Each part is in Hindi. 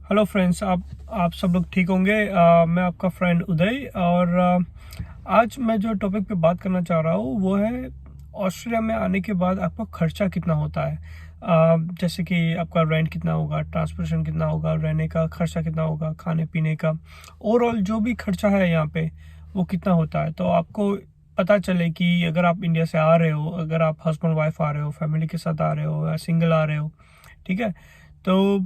हेलो फ्रेंड्स, आप सब लोग ठीक होंगे। मैं आपका फ्रेंड उदय और आज मैं जो टॉपिक पे बात करना चाह रहा हूँ वो है ऑस्ट्रेलिया में आने के बाद आपका खर्चा कितना होता है। जैसे कि आपका रेंट कितना होगा, ट्रांसपोर्टेशन कितना होगा, रहने का खर्चा कितना होगा, खाने पीने का ओवरऑल जो भी खर्चा है यहाँ पे वो कितना होता है। तो आपको पता चले कि अगर आप इंडिया से आ रहे हो, अगर आप हस्बैंड वाइफ आ रहे हो, फैमिली के साथ आ रहे हो या सिंगल आ रहे हो, ठीक है, तो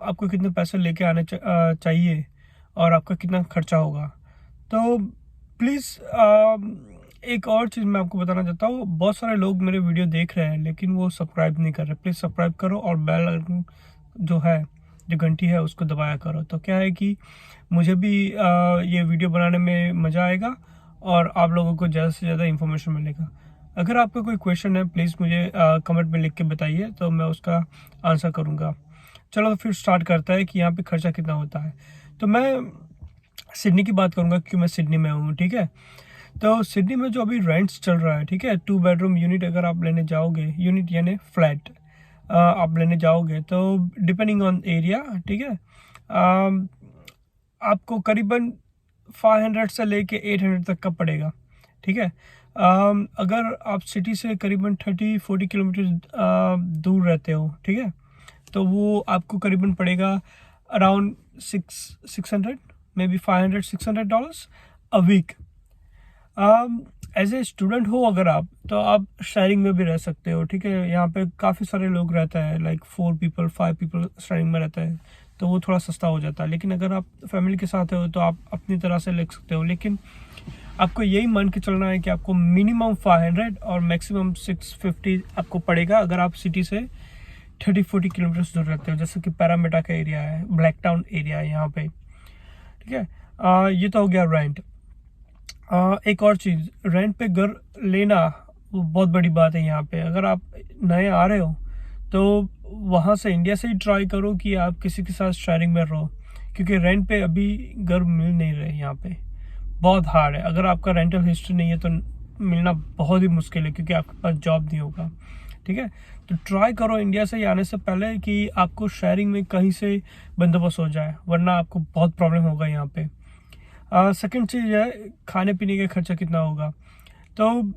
आपको कितने पैसे लेके आने चाहिए और आपका कितना खर्चा होगा। तो प्लीज़ एक और चीज़ मैं आपको बताना चाहता हूँ। बहुत सारे लोग मेरे वीडियो देख रहे हैं लेकिन वो सब्सक्राइब नहीं कर रहे। प्लीज़ सब्सक्राइब करो और बेल आइकन जो है, जो घंटी है, उसको दबाया करो। तो क्या है कि मुझे भी ये वीडियो बनाने में मज़ा आएगा और आप लोगों को ज़्यादा से ज़्यादा इन्फॉर्मेशन मिलेगा। अगर आपका कोई क्वेश्चन है प्लीज़ मुझे कमेंट में लिख के बताइए, तो मैं उसका आंसर करूँगा। चलो तो फिर स्टार्ट करता है कि यहाँ पे खर्चा कितना होता है। तो मैं सिडनी की बात करूँगा क्योंकि मैं सिडनी में हूँ, ठीक है। तो सिडनी में जो अभी रेंट्स चल रहा है, ठीक है, 2 बेडरूम यूनिट अगर आप लेने जाओगे, यूनिट यानी फ्लैट आप लेने जाओगे तो डिपेंडिंग ऑन एरिया, ठीक है, आपको करीबन 500 से लेके 800 तक का पड़ेगा, ठीक है। अगर आप सिटी से करीबन 30-40 किलोमीटर दूर रहते हो, ठीक है, तो वो आपको करीबन पड़ेगा around 600 maybe $500-600 a week. As a student हो अगर आप, तो आप शेयरिंग में भी रह सकते हो, ठीक है। यहाँ पे काफ़ी सारे लोग रहते हैं, लाइक 4 पीपल 5 पीपल शेयरिंग में रहते हैं, तो वो थोड़ा सस्ता हो जाता है। लेकिन अगर आप फैमिली के साथ हो तो आप अपनी तरह से ले सकते हो, लेकिन आपको यही मान के चलना है कि आपको मिनिमम 500 और मैक्सिमम 650 आपको पड़ेगा अगर आप सिटी से 30-40 किलोमीटर दूर रहते हो, जैसे कि पैरामीटा का एरिया है, ब्लैक टाउन एरिया है यहाँ पे, ठीक है। ये तो हो गया रेंट। एक और चीज़, रेंट पे घर लेना वो बहुत बड़ी बात है यहाँ पे। अगर आप नए आ रहे हो तो वहाँ से, इंडिया से ही ट्राई करो कि आप किसी के साथ शेयरिंग में रहो, क्योंकि रेंट पे अभी घर मिल नहीं रहे यहाँ पे, बहुत हार्ड है। अगर आपका रेंटल हिस्ट्री नहीं है तो मिलना बहुत ही मुश्किल है, क्योंकि आपके पास जॉब नहीं होगा, ठीक है। तो ट्राई करो इंडिया से आने से पहले कि आपको शेयरिंग में कहीं से बंदोबस्त हो जाए, वरना आपको बहुत प्रॉब्लम होगा यहाँ पे। सेकंड चीज़ है खाने पीने का खर्चा कितना होगा। तो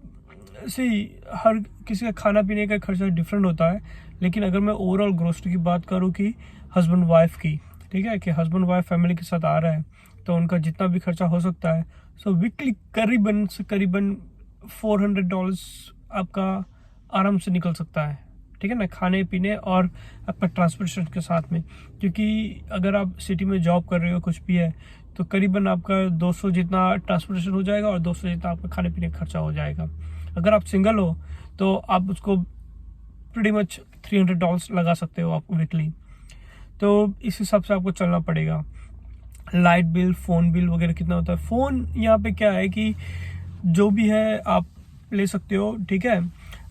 सी, हर किसी का खाना पीने का खर्चा डिफरेंट होता है, लेकिन अगर मैं ओवरऑल ग्रोसरी की बात करूँ कि हस्बैंड वाइफ की, ठीक है, कि हस्बैंड वाइफ फैमिली के साथ आ रहा है तो उनका जितना भी खर्चा हो सकता है, सो वीकली करीबन से करीबन $400 आपका आराम से निकल सकता है, ठीक है ना, खाने पीने और आपका ट्रांसपोर्टेशन के साथ में। क्योंकि अगर आप सिटी में जॉब कर रहे हो, कुछ भी है, तो करीबन आपका 200 जितना ट्रांसपोर्टेशन हो जाएगा और 200 जितना आपका खाने पीने का खर्चा हो जाएगा। अगर आप सिंगल हो तो आप उसको प्रीटी मच $300 लगा सकते हो आप वीकली। तो इस हिसाब से आपको चलना पड़ेगा। लाइट बिल, फ़ोन बिल वगैरह कितना होता है। फ़ोन यहाँ पे क्या है कि जो भी है आप ले सकते हो, ठीक है,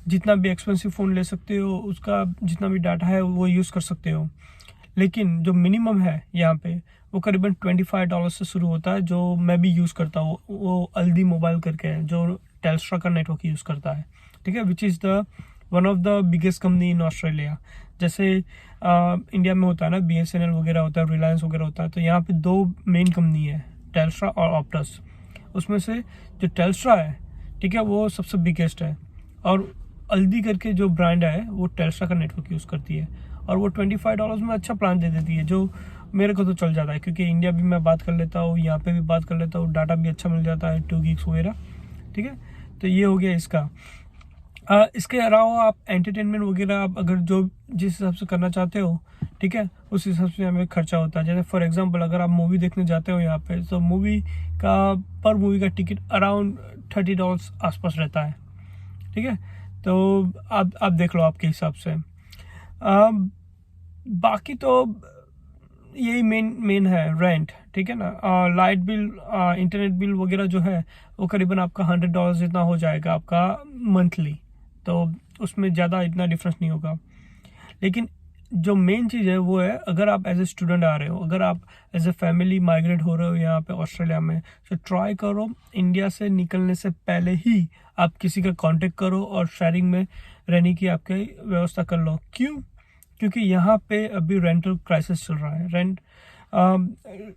जितना भी एक्सपेंसिव फ़ोन ले सकते हो, उसका जितना भी डाटा है वो यूज़ कर सकते हो। लेकिन जो मिनिमम है यहाँ पे वो करीबन $25 से शुरू होता है, जो मैं भी यूज़ करता हूँ। वो अल्दी मोबाइल करके है जो टेल्स्ट्रा का नेटवर्क यूज़ करता है, ठीक है, which is the one of the biggest company in Australia. जैसे इंडिया में होता है ना, BSNL वगैरह होता है, रिलायंस वगैरह होता है, तो यहाँ पे 2 मेन कंपनी है, टेल्स्ट्रा और ऑप्टस। उसमें से जो टेल्स्ट्रा है, ठीक है, वो सबसे बिगेस्ट है, और अल्दी करके जो ब्रांड है वो टेल्स्ट्रा का नेटवर्क यूज़ करती है, और वो $25 में अच्छा प्लान दे देती है, जो मेरे को तो चल जाता है, क्योंकि इंडिया भी मैं बात कर लेता हूँ, यहाँ पे भी बात कर लेता हूँ, डाटा भी अच्छा मिल जाता है, 2 gigs वगैरह, ठीक है। तो ये हो गया इसका। इसके अलावा आप एंटरटेनमेंट वगैरह आप अगर जो जिस हिसाब से करना चाहते हो, ठीक है, उस हिसाब से हमें खर्चा होता है। जैसे फॉर एग्जांपल अगर आप मूवी देखने जाते हो यहाँ पे, तो मूवी का पर मूवी का टिकट अराउंड $30 आसपास रहता है, ठीक है। तो आप देख लो आपके हिसाब से। बाकी तो यही मेन है, रेंट, ठीक है ना। लाइट बिल, इंटरनेट बिल वगैरह जो है वो करीबन आपका $100 जितना हो जाएगा आपका मंथली, तो उसमें ज़्यादा इतना डिफरेंस नहीं होगा। लेकिन जो मेन चीज़ है वो है, अगर आप एज ए स्टूडेंट आ रहे हो, अगर आप एज ए फैमिली माइग्रेट हो रहे हो यहाँ पे ऑस्ट्रेलिया में, तो ट्राई करो इंडिया से निकलने से पहले ही आप किसी का कांटेक्ट करो और शेयरिंग में रहने की आपकी व्यवस्था कर लो। क्यों? क्योंकि यहाँ पे अभी रेंटल क्राइसिस चल रहा है।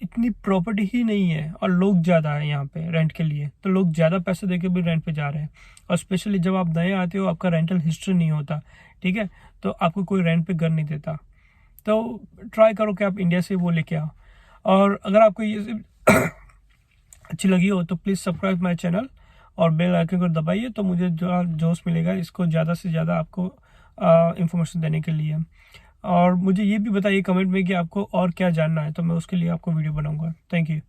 इतनी प्रॉपर्टी ही नहीं है और लोग ज़्यादा है यहाँ पे रेंट के लिए, तो लोग ज़्यादा पैसे देके भी रेंट पे जा रहे हैं। और स्पेशली जब आप नए आते हो, आपका रेंटल हिस्ट्री नहीं होता, ठीक है, तो आपको कोई रेंट पे घर नहीं देता। तो ट्राई करो कि आप इंडिया से वो लेके आओ। और अगर आपको ये अच्छी लगी हो तो प्लीज़ सब्सक्राइब माई चैनल और बेल आइकन को दबाइए, तो मुझे जो जोश मिलेगा इसको ज़्यादा से ज़्यादा आपको इंफॉर्मेशन देने के लिए। और मुझे ये भी बताइए कमेंट में कि आपको और क्या जानना है, तो मैं उसके लिए आपको वीडियो बनाऊंगा। Thank you.